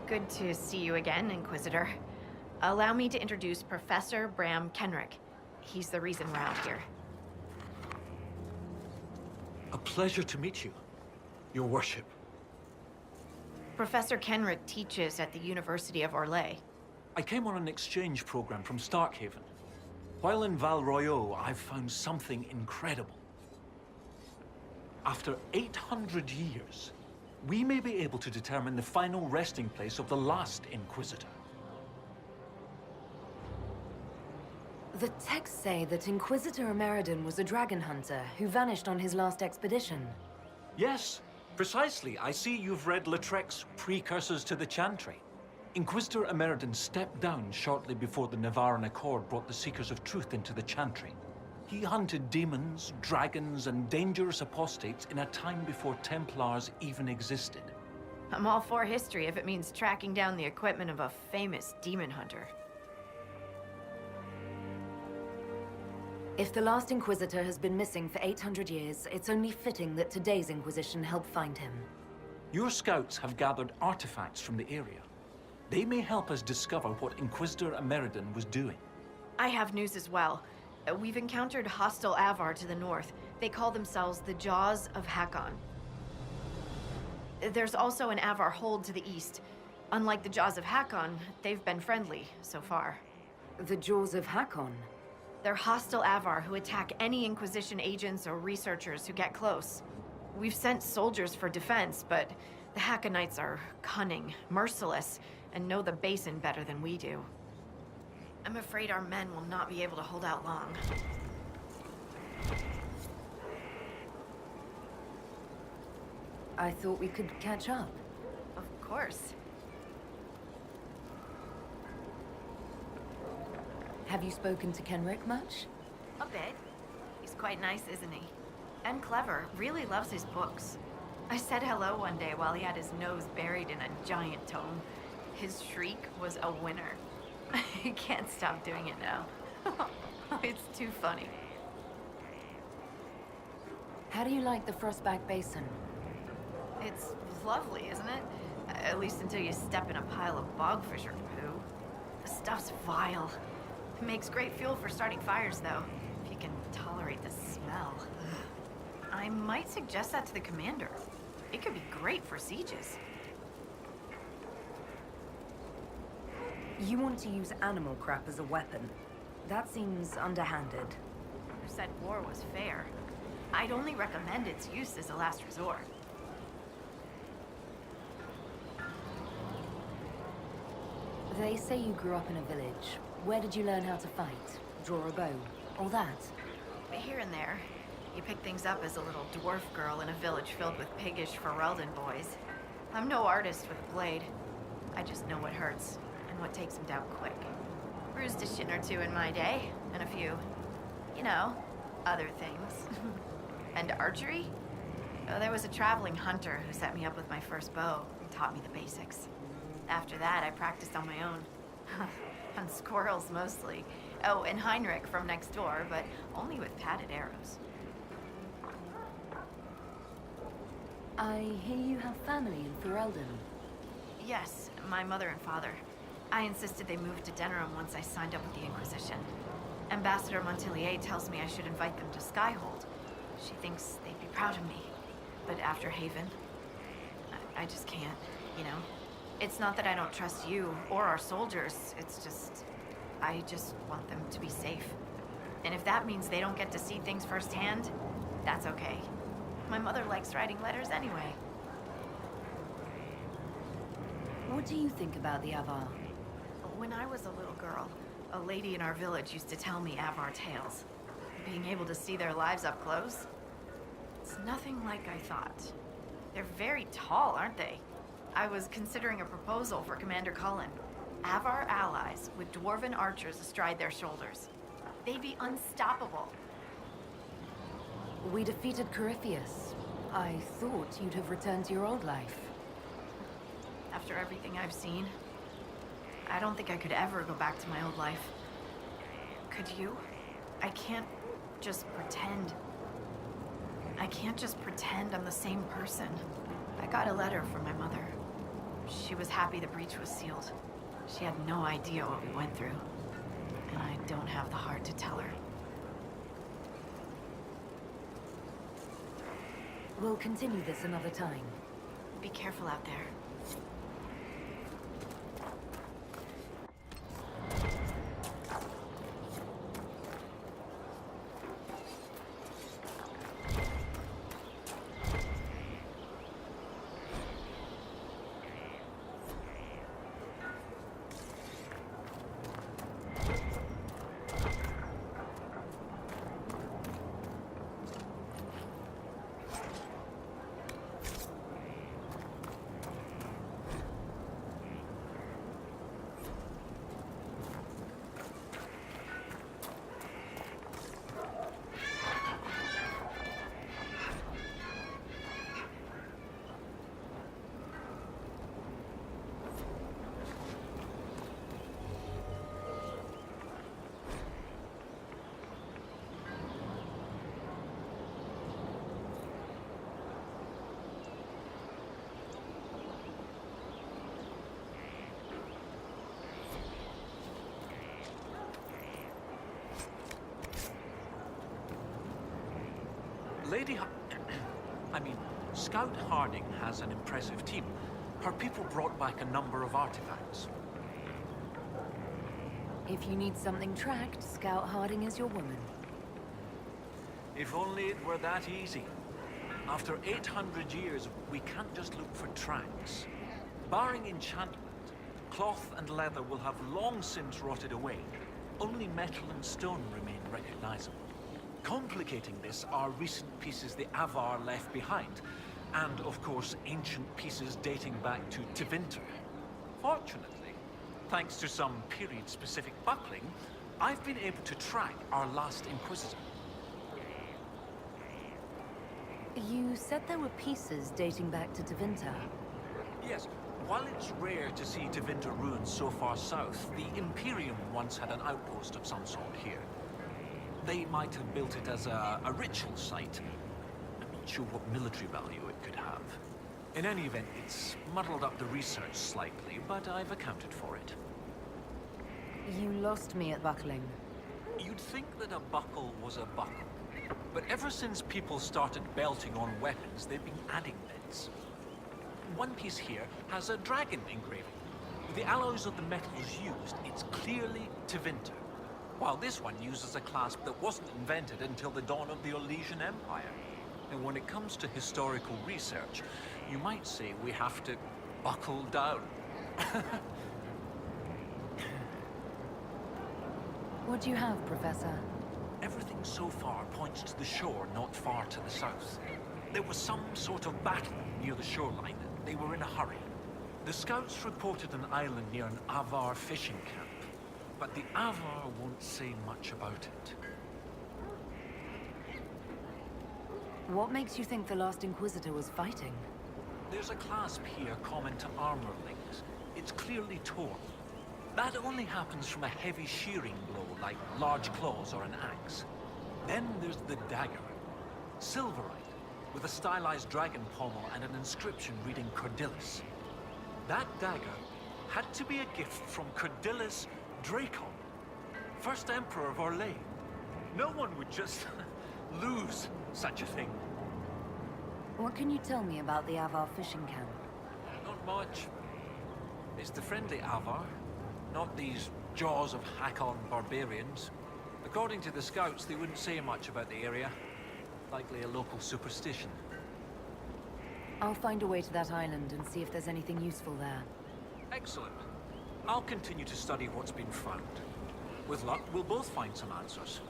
Good to see you again, Inquisitor. Allow me to introduce Professor Bram Kenrick. He's the reason we're out here. A pleasure to meet you, Your Worship. Professor Kenrick teaches at the University of Orlais. I came on an exchange program from Starkhaven. While in Val Royeaux, I've found something incredible. After 800 years, we may be able to determine the final resting place of the last Inquisitor. The texts say that Inquisitor Emeridon was a dragon hunter who vanished on his last expedition. Yes, precisely. I see you've read Lautrec's Precursors to the Chantry. Inquisitor Emeridon stepped down shortly before the Nevarran Accord brought the Seekers of Truth into the Chantry. He hunted demons, dragons, and dangerous apostates in a time before Templars even existed. I'm all for history if it means tracking down the equipment of a famous demon hunter. If the last Inquisitor has been missing for 800 years, it's only fitting that today's Inquisition help find him. Your scouts have gathered artifacts from the area. They may help us discover what Inquisitor Emeridon was doing. I have news as well. We've encountered hostile Avar to the north. They call themselves the Jaws of Hakon. There's also an Avar hold to the east. Unlike the Jaws of Hakon, they've been friendly so far. The Jaws of Hakon? They're hostile Avar who attack any Inquisition agents or researchers who get close. We've sent soldiers for defense, but the Hakonites are cunning, merciless, and know the basin better than we do. I'm afraid our men will not be able to hold out long. I thought we could catch up. Of course. Have you spoken to Kenrick much? A bit. He's quite nice, isn't he? And clever. Really loves his books. I said hello one day while he had his nose buried in a giant tome. His shriek was a winner. I can't stop doing it now. It's too funny. How do you like the Frostback Basin? It's lovely, isn't it? At least until you step in a pile of bogfisher poo. The stuff's vile. It makes great fuel for starting fires, though, if you can tolerate the smell. I might suggest that to the commander. It could be great for sieges. You want to use animal crap as a weapon. That seems underhanded. Who said war was fair? I'd only recommend its use as a last resort. They say you grew up in a village. Where did you learn how to fight? Draw a bow? All that? Here and there. You pick things up as a little dwarf girl in a village filled with piggish Ferelden boys. I'm no artist with a blade. I just know what hurts. What takes him down quick. Bruised a shin or two in my day, and a few, you know, other things. And archery? Oh, there was a traveling hunter who set me up with my first bow and taught me the basics. After that, I practiced on my own. On squirrels, mostly. Oh, and Heinrich from next door, but only with padded arrows. I hear you have family in Ferelden. Yes, my mother and father. I insisted they moved to Denerim once I signed up with the Inquisition. Ambassador Montillier tells me I should invite them to Skyhold. She thinks they'd be proud of me. But after Haven, I just can't, you know? It's not that I don't trust you or our soldiers, it's just... I just want them to be safe. And if that means they don't get to see things firsthand, that's okay. My mother likes writing letters anyway. What do you think about the Avar? When I was a little girl, a lady in our village used to tell me Avar tales. Being able to see their lives up close, it's nothing like I thought. They're very tall, aren't they? I was considering a proposal for Commander Cullen. Avar allies with dwarven archers astride their shoulders. They'd be unstoppable. We defeated Corypheus. I thought you'd have returned to your old life. After everything I've seen, I don't think I could ever go back to my old life. Could you? I can't just pretend. I can't just pretend I'm the same person. I got a letter from my mother. She was happy the breach was sealed. She had no idea what we went through. And I don't have the heart to tell her. We'll continue this another time. Be careful out there. Scout Harding has an impressive team. Her people brought back a number of artifacts. If you need something tracked, Scout Harding is your woman. If only it were that easy. After 800 years, we can't just look for tracks. Barring enchantment, cloth and leather will have long since rotted away. Only metal and stone remain recognizable. Complicating this are recent pieces the Avar left behind, and of course ancient pieces dating back to Tevinter. Fortunately, thanks to some period-specific buckling, I've been able to track our last Inquisitor. You said there were pieces dating back to Tevinter. Yes, while it's rare to see Tevinter ruins so far south, the Imperium once had an outpost of some sort here. They might have built it as a ritual site. I'm not sure what military value it could have. In any event, it's muddled up the research slightly, but I've accounted for it. You lost me at buckling. You'd think that a buckle was a buckle. But ever since people started belting on weapons, they've been adding bits. One piece here has a dragon engraving. With the alloys of the metals used, it's clearly Tevinter. While this one uses a clasp that wasn't invented until the dawn of the Olesian Empire. And when it comes to historical research, you might say we have to buckle down. What do you have, Professor? Everything so far points to the shore not far to the south. There was some sort of battle near the shoreline. They were in a hurry. The scouts reported an island near an Avar fishing camp. But the Avar won't say much about it. What makes you think the last Inquisitor was fighting? There's a clasp here common to armor links. It's clearly torn. That only happens from a heavy shearing blow, like large claws or an axe. Then there's the dagger. Silverite, with a stylized dragon pommel and an inscription reading Cordilis. That dagger had to be a gift from Cordilis Dracon, first Emperor of Orlais. No one would just lose such a thing. What can you tell me about the Avar fishing camp? Not much. It's the friendly Avar, not these jaws of Hakon barbarians. According to the scouts, they wouldn't say much about the area. Likely a local superstition. I'll find a way to that island and see if there's anything useful there. Excellent. I'll continue to study what's been found. With luck, we'll both find some answers.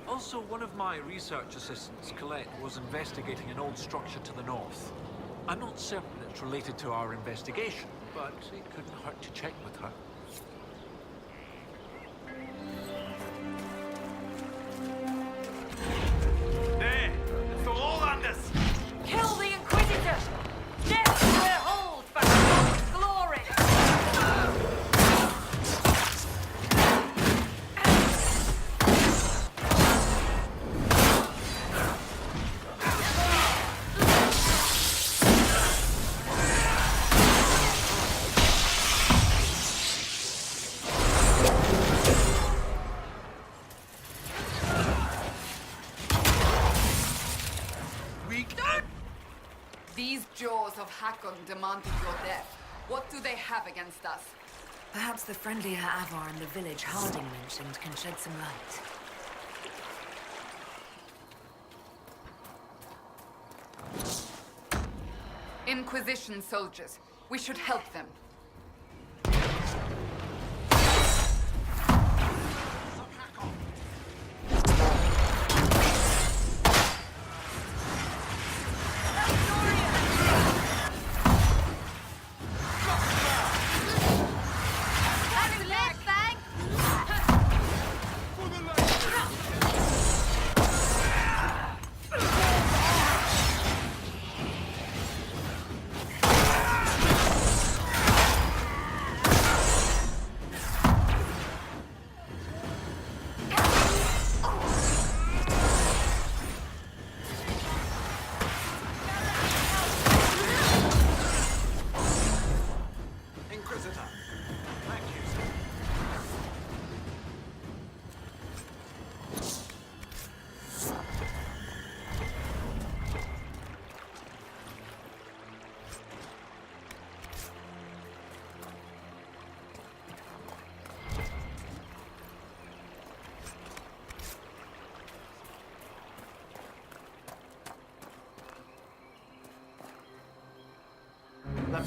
Also, one of my research assistants, Colette, was investigating an old structure to the north. I'm not certain it's related to our investigation, but it couldn't hurt to check with her. There! For all Anders! Kill the Inquisitor! Death to their hold for God's glory! of Hakon demanded your death. What do they have against us? Perhaps the friendlier Avar in the village Harding mentioned can shed some light. Inquisition soldiers. We should help them.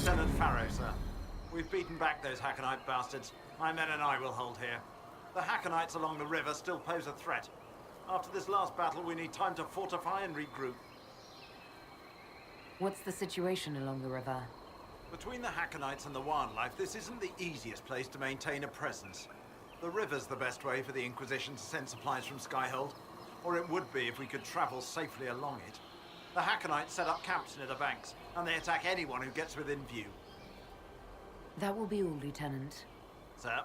Lieutenant Farrow, sir. We've beaten back those Hackenite bastards. My men and I will hold here. The Hackenites along the river still pose a threat. After this last battle, we need time to fortify and regroup. What's the situation along the river? Between the Hackenites and the wildlife, this isn't the easiest place to maintain a presence. The river's the best way for the Inquisition to send supplies from Skyhold, or it would be if we could travel safely along it. The Hackenites set up camps near the banks, and they attack anyone who gets within view. That will be all, Lieutenant. Sir?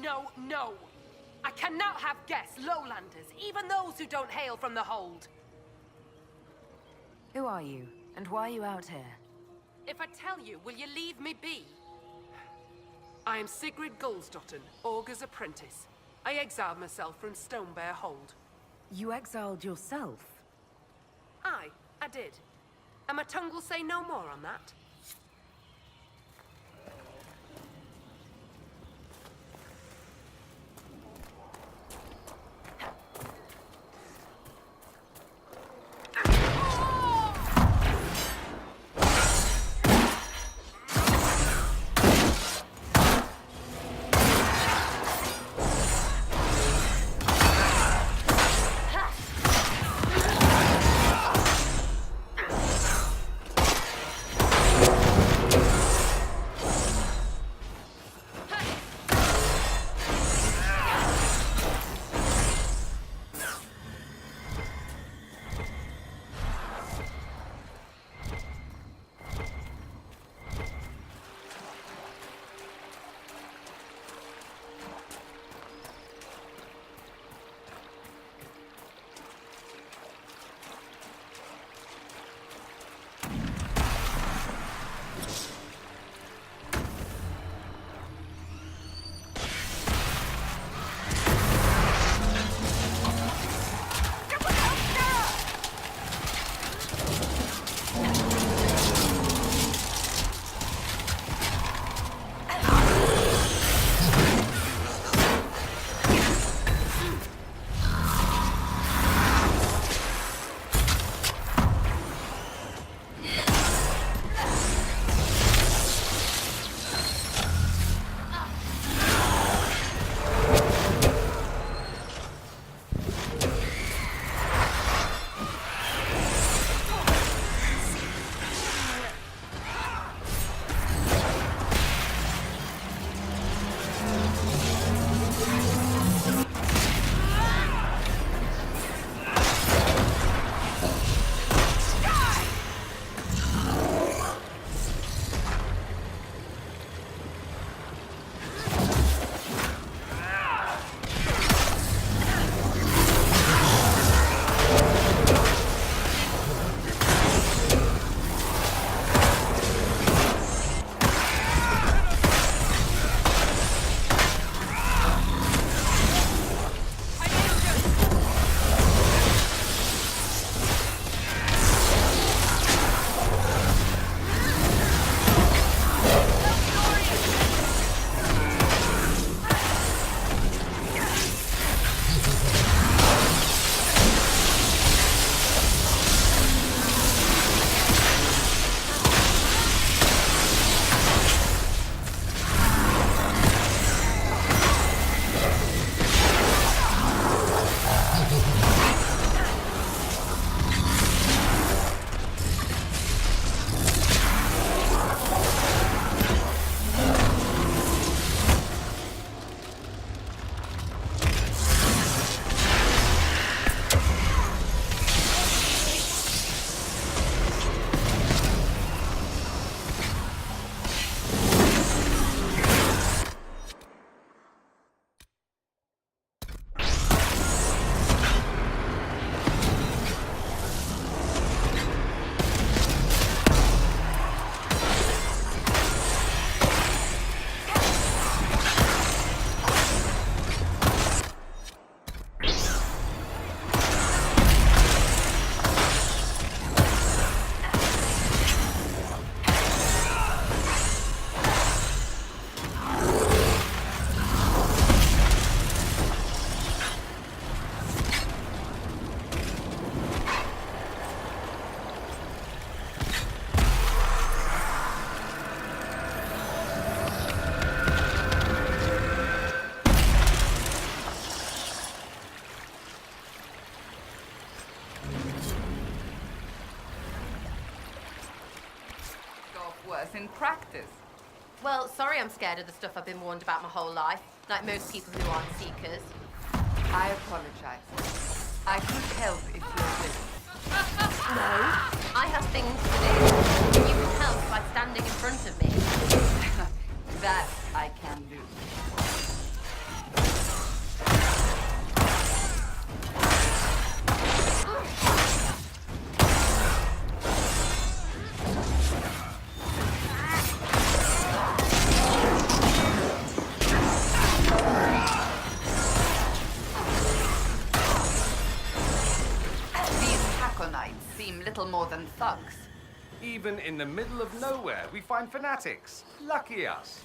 No. I cannot have guests, lowlanders, even those who don't hail from the hold. Who are you, and why are you out here? If I tell you, will you leave me be? I am Sigrid Gulsdotten, Augur's apprentice. I exiled myself from Stonebear Hold. You exiled yourself? Aye, I did. And my tongue will say no more on that. Worse in practice. Well, sorry I'm scared of the stuff I've been warned about my whole life, like most people who aren't seekers. I apologize. I could help if you're willing. No, I have things to do. You can help by standing in front of me. That I can do. thugs. Even in the middle of nowhere, we find fanatics. Lucky us.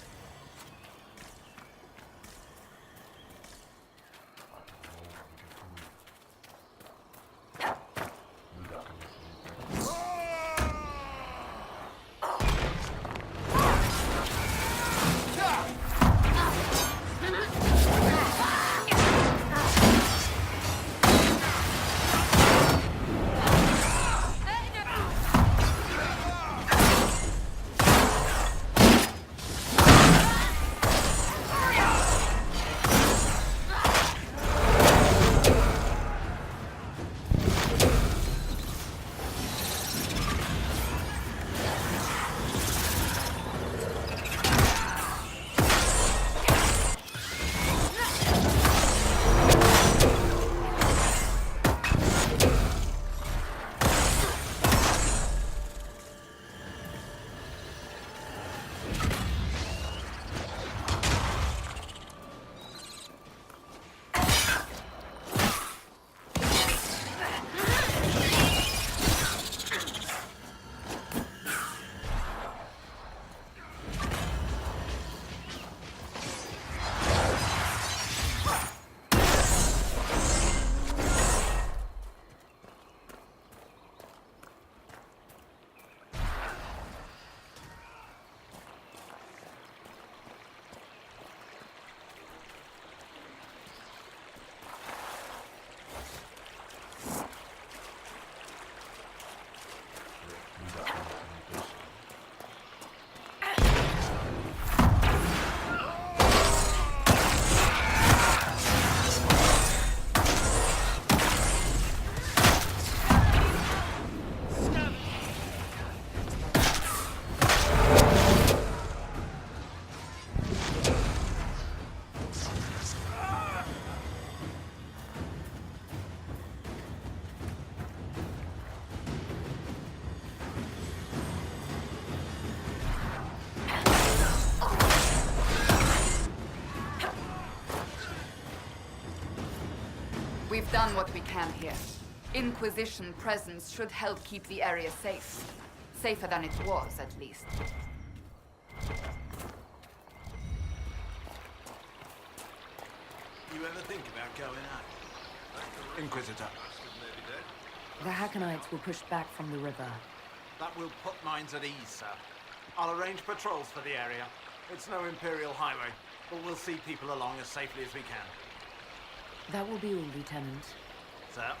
We've done what we can here. Inquisition presence should help keep the area safe. Safer than it was, at least. You ever think about going out? Inquisitor. The Hackonites were pushed back from the river. That will put minds at ease, sir. I'll arrange patrols for the area. It's no Imperial highway, but we'll see people along as safely as we can. That will be all, Lieutenant. Sir?